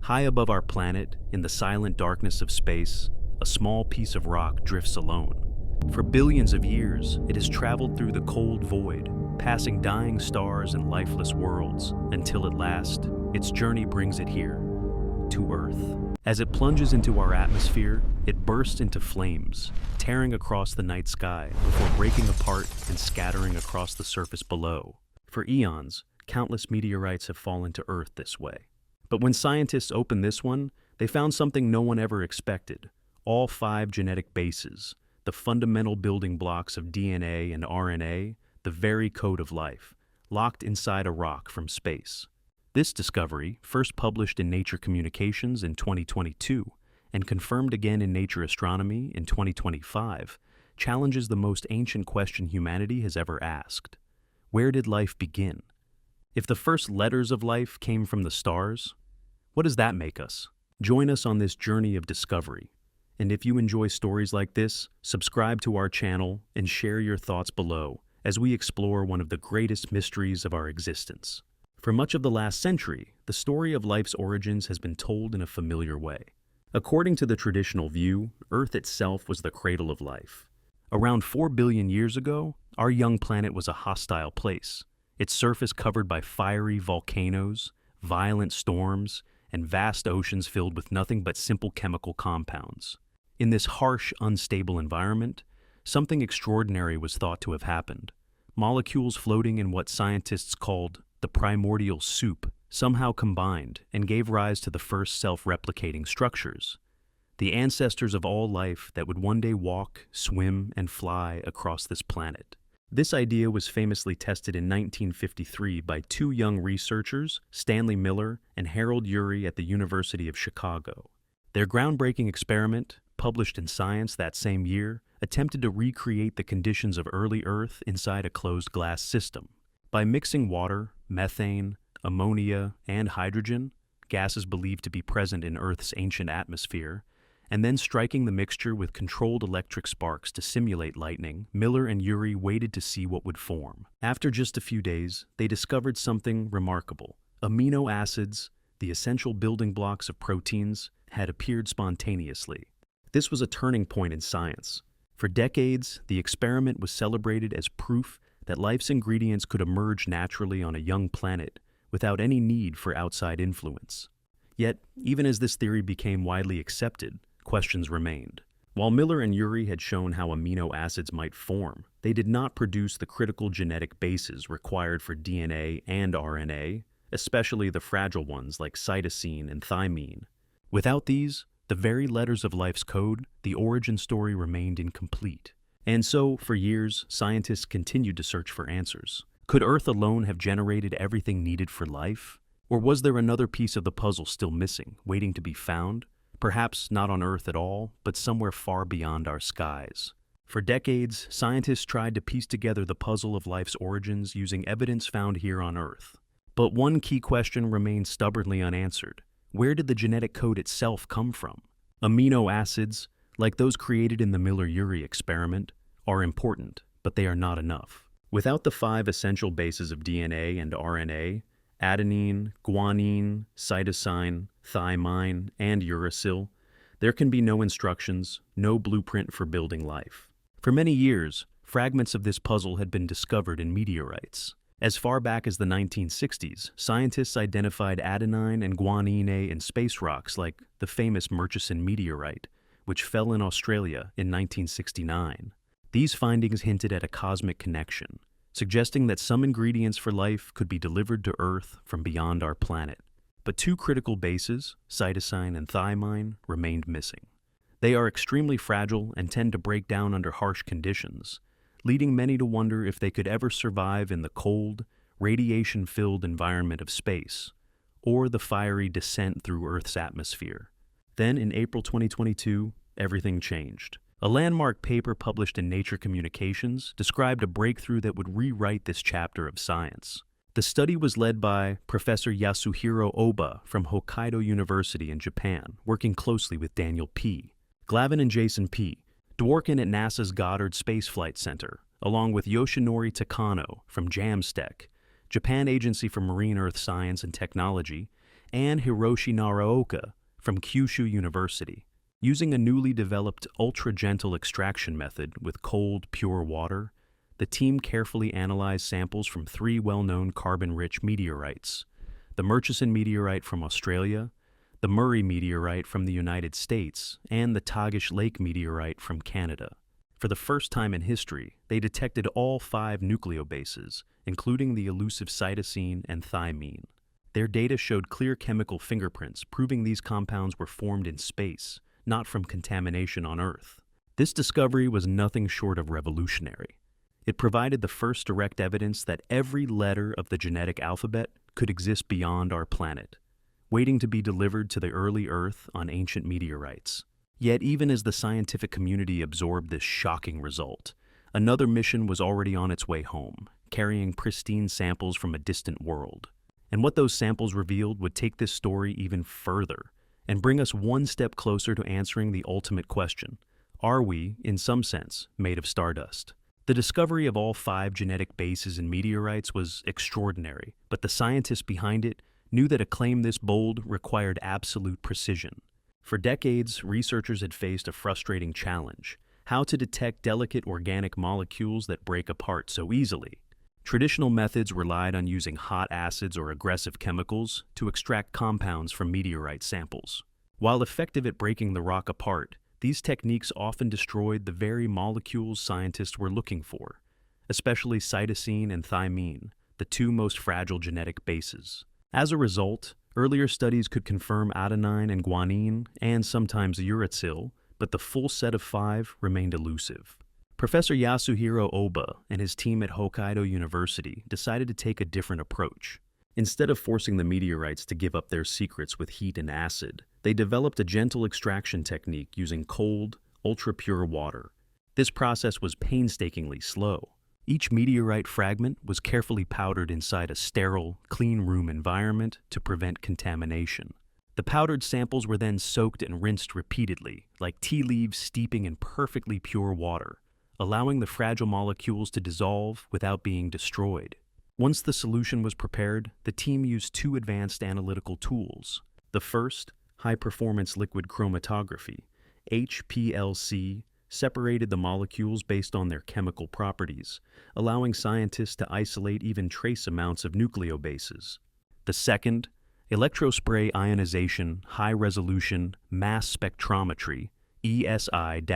High above our planet, in the silent darkness of space, a small piece of rock drifts alone. For billions of years, it has traveled through the cold void, passing dying stars and lifeless worlds, until at last, its journey brings it here, to Earth. As it plunges into our atmosphere, it bursts into flames, tearing across the night sky before breaking apart and scattering across the surface below. For eons, countless meteorites have fallen to Earth this way. But when scientists opened this one, they found something no one ever expected: all 5 genetic bases, the fundamental building blocks of DNA and RNA, the very code of life, locked inside a rock from space. This discovery, first published in Nature Communications in 2022 and confirmed again in Nature Astronomy in 2025, challenges the most ancient question humanity has ever asked. Where did life begin? If the first letters of life came from the stars, what does that make us? Join us on this journey of discovery. And if you enjoy stories like this, subscribe to our channel and share your thoughts below as we explore one of the greatest mysteries of our existence. For much of the last century, the story of life's origins has been told in a familiar way. According to the traditional view, Earth itself was the cradle of life. Around 4 billion years ago, our young planet was a hostile place, its surface covered by fiery volcanoes, violent storms, and vast oceans filled with nothing but simple chemical compounds. In this harsh, unstable environment, something extraordinary was thought to have happened. Molecules floating in what scientists called the primordial soup somehow combined and gave rise to the first self-replicating structures, the ancestors of all life that would one day walk, swim, and fly across this planet. This idea was famously tested in 1953 by 2 young researchers, Stanley Miller and Harold Urey at the University of Chicago. Their groundbreaking experiment, published in Science that same year, attempted to recreate the conditions of early Earth inside a closed glass system. By mixing water, methane, ammonia, and hydrogen, gases believed to be present in Earth's ancient atmosphere, and then striking the mixture with controlled electric sparks to simulate lightning, Miller and Urey waited to see what would form. After just a few days, they discovered something remarkable. Amino acids, the essential building blocks of proteins, had appeared spontaneously. This was a turning point in science. For decades, the experiment was celebrated as proof that life's ingredients could emerge naturally on a young planet without any need for outside influence. Yet, even as this theory became widely accepted, questions remained. While Miller and Urey had shown how amino acids might form, they did not produce the critical genetic bases required for DNA and RNA, especially the fragile ones like cytosine and thymine. Without these, the very letters of life's code, the origin story remained incomplete. And so, for years, scientists continued to search for answers. Could Earth alone have generated everything needed for life? Or was there another piece of the puzzle still missing, waiting to be found? Perhaps not on Earth at all, but somewhere far beyond our skies. For decades, scientists tried to piece together the puzzle of life's origins using evidence found here on Earth. But one key question remains stubbornly unanswered. Where did the genetic code itself come from? Amino acids, like those created in the Miller-Urey experiment, are important, but they are not enough. Without the 5 essential bases of DNA and RNA, adenine, guanine, cytosine, thymine, and uracil, there can be no instructions, no blueprint for building life. For many years, fragments of this puzzle had been discovered in meteorites. As far back as the 1960s, scientists identified adenine and guanine in space rocks like the famous Murchison meteorite, which fell in Australia in 1969. These findings hinted at a cosmic connection, suggesting that some ingredients for life could be delivered to Earth from beyond our planet. But 2 critical bases, cytosine and thymine, remained missing. They are extremely fragile and tend to break down under harsh conditions, leading many to wonder if they could ever survive in the cold, radiation-filled environment of space, or the fiery descent through Earth's atmosphere. Then, in April 2022, everything changed. A landmark paper published in Nature Communications described a breakthrough that would rewrite this chapter of science. The study was led by Professor Yasuhiro Oba from Hokkaido University in Japan, working closely with Daniel P. Glavin and Jason P. Dworkin at NASA's Goddard Space Flight Center, along with Yoshinori Takano from JAMSTEC, Japan Agency for Marine Earth Science and Technology, and Hiroshi Naraoka from Kyushu University. Using a newly developed ultra-gentle extraction method with cold, pure water, the team carefully analyzed samples from 3 well-known carbon-rich meteorites: the Murchison meteorite from Australia, the Murray meteorite from the United States, and the Tagish Lake meteorite from Canada. For the first time in history, they detected all 5 nucleobases, including the elusive cytosine and thymine. Their data showed clear chemical fingerprints, proving these compounds were formed in space, not from contamination on Earth. This discovery was nothing short of revolutionary. It provided the first direct evidence that every letter of the genetic alphabet could exist beyond our planet, waiting to be delivered to the early Earth on ancient meteorites. Yet even as the scientific community absorbed this shocking result, another mission was already on its way home, carrying pristine samples from a distant world. And what those samples revealed would take this story even further and bring us one step closer to answering the ultimate question: are we, in some sense, made of stardust? The discovery of all 5 genetic bases in meteorites was extraordinary, but the scientists behind it knew that a claim this bold required absolute precision. For decades, researchers had faced a frustrating challenge: how to detect delicate organic molecules that break apart so easily. Traditional methods relied on using hot acids or aggressive chemicals to extract compounds from meteorite samples. While effective at breaking the rock apart, these techniques often destroyed the very molecules scientists were looking for, especially cytosine and thymine, the 2 most fragile genetic bases. As a result, earlier studies could confirm adenine and guanine, and sometimes uracil, but the full set of 5 remained elusive. Professor Yasuhiro Oba and his team at Hokkaido University decided to take a different approach. Instead of forcing the meteorites to give up their secrets with heat and acid, they developed a gentle extraction technique using cold, ultra-pure water. This process was painstakingly slow. Each meteorite fragment was carefully powdered inside a sterile, clean room environment to prevent contamination. The powdered samples were then soaked and rinsed repeatedly, like tea leaves steeping in perfectly pure water, allowing the fragile molecules to dissolve without being destroyed. Once the solution was prepared, the team used 2 advanced analytical tools. The first, high-performance liquid chromatography, HPLC, separated the molecules based on their chemical properties, allowing scientists to isolate even trace amounts of nucleobases. The second, electrospray ionization high-resolution mass spectrometry, ESI-HRMS,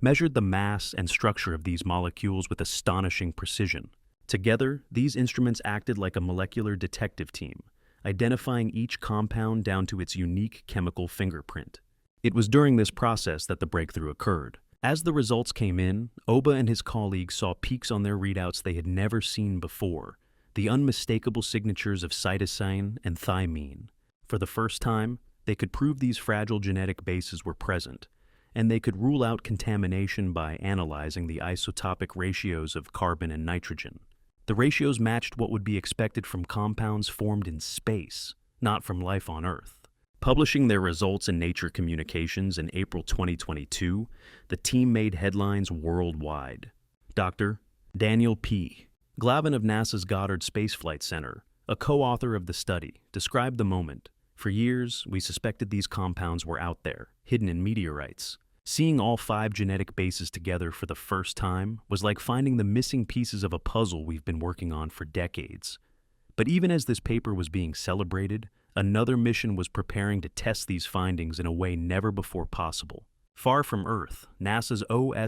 measured the mass and structure of these molecules with astonishing precision. Together, these instruments acted like a molecular detective team, identifying each compound down to its unique chemical fingerprint. It was during this process that the breakthrough occurred. As the results came in, Oba and his colleagues saw peaks on their readouts they had never seen before, the unmistakable signatures of cytosine and thymine. For the first time, they could prove these fragile genetic bases were present, and they could rule out contamination by analyzing the isotopic ratios of carbon and nitrogen. The ratios matched what would be expected from compounds formed in space, not from life on Earth. Publishing their results in Nature Communications in April 2022, the team made headlines worldwide. Dr. Daniel P. Glavin of NASA's Goddard Space Flight Center, a co-author of the study, described the moment. For years, we suspected these compounds were out there, hidden in meteorites. Seeing all 5 genetic bases together for the first time was like finding the missing pieces of a puzzle we've been working on for decades. But even as this paper was being celebrated, another mission was preparing to test these findings in a way never before possible. Far from Earth, NASA's OSIRIS-REx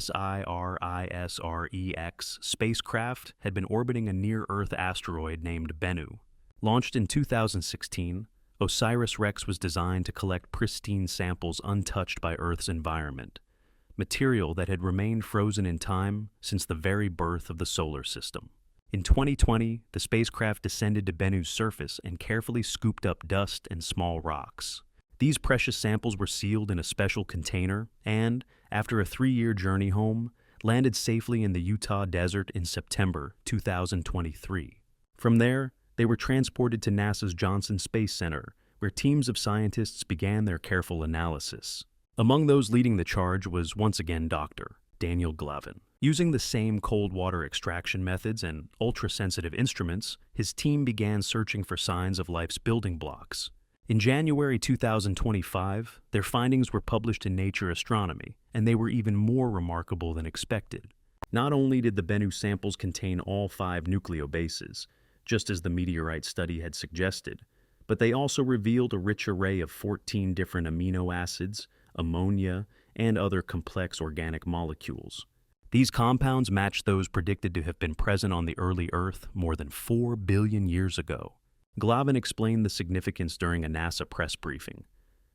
spacecraft had been orbiting a near-Earth asteroid named Bennu. Launched in 2016, OSIRIS-REx was designed to collect pristine samples untouched by Earth's environment, material that had remained frozen in time since the very birth of the solar system. In 2020, the spacecraft descended to Bennu's surface and carefully scooped up dust and small rocks. These precious samples were sealed in a special container and, after a 3-year journey home, landed safely in the Utah desert in September 2023. From there, they were transported to NASA's Johnson Space Center, where teams of scientists began their careful analysis. Among those leading the charge was once again Dr. Daniel Glavin. Using the same cold water extraction methods and ultra-sensitive instruments, his team began searching for signs of life's building blocks. In January 2025, their findings were published in Nature Astronomy, and they were even more remarkable than expected. Not only did the Bennu samples contain all 5 nucleobases, just as the meteorite study had suggested, but they also revealed a rich array of 14 different amino acids, ammonia, and other complex organic molecules. These compounds matched those predicted to have been present on the early Earth more than 4 billion years ago. Glavin explained the significance during a NASA press briefing.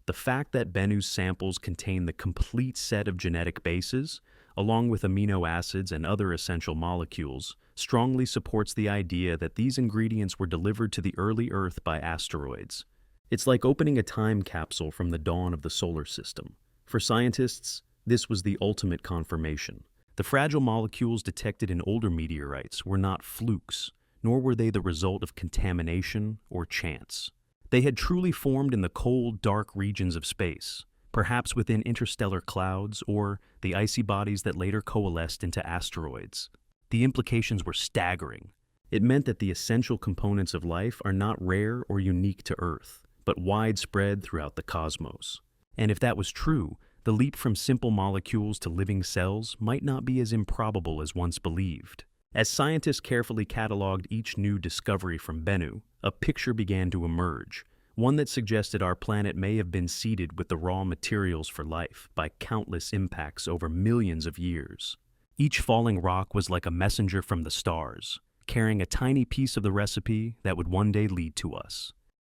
The fact that Bennu's samples contain the complete set of genetic bases, along with amino acids and other essential molecules, strongly supports the idea that these ingredients were delivered to the early Earth by asteroids. It's like opening a time capsule from the dawn of the solar system. For scientists, this was the ultimate confirmation. The fragile molecules detected in older meteorites were not flukes, nor were they the result of contamination or chance. They had truly formed in the cold, dark regions of space, perhaps within interstellar clouds or the icy bodies that later coalesced into asteroids. The implications were staggering. It meant that the essential components of life are not rare or unique to Earth, but widespread throughout the cosmos. And if that was true, the leap from simple molecules to living cells might not be as improbable as once believed. As scientists carefully cataloged each new discovery from Bennu, a picture began to emerge, one that suggested our planet may have been seeded with the raw materials for life by countless impacts over millions of years. Each falling rock was like a messenger from the stars, carrying a tiny piece of the recipe that would one day lead to us.